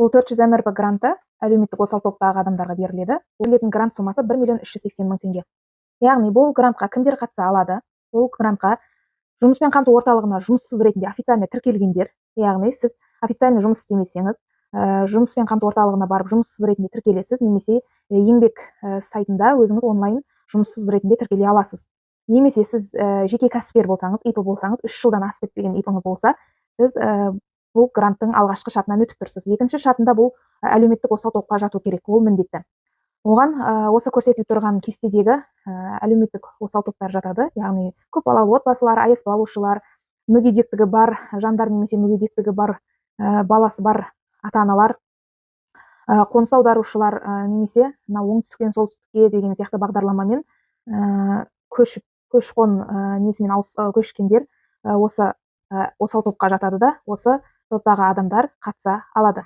Бұл 400 МРП гранты әлеуметтік осал топтағы адамдарға беріледі. Берілетін грант сомасы 1 380 000 теңге. Яғни бұл грантқа кімдер қатыса алады? Бұл грантқа жұмыспен қамту орталығына жұмыссыз ретінде официально тіркелгендер, яғни сіз официально жұмыс істемесеңіз, жұмыспен қамту орталығына барып жұмыссыз ретінде тіркелесіз, немесе еңбек сайтында өзіңіз онлайн жұмыссыз ретінде тіркеле аласыз. Немесе сіз жеке кәсіпкер болсаңыз, ИП болсаңыз, 3 жылдан асып кетпеген ИП-ңыз болса, сіз бұл гранттың алғашқы шартынан өтіп тұрсыз. Екінші шартында бұл әлеуметтік осал топқа жату керек, ол міндетті. Оған осы көрсетіліп тұрған кестедегі әлеуметтік осал топтар жатады, яғни көпбалалы отбасылар, АЕС алушылар, мүгедектігі бар жандар немесе мүгедектігі бар баласы бар ата-аналар, қоныс аударушылар, немесе оңтүстіктен солтүстікке деген сияқты бағдарламамен көші-қон несімен көшкендер осы осал топқа жатады да, осы топтағы адамдар қатыса алады.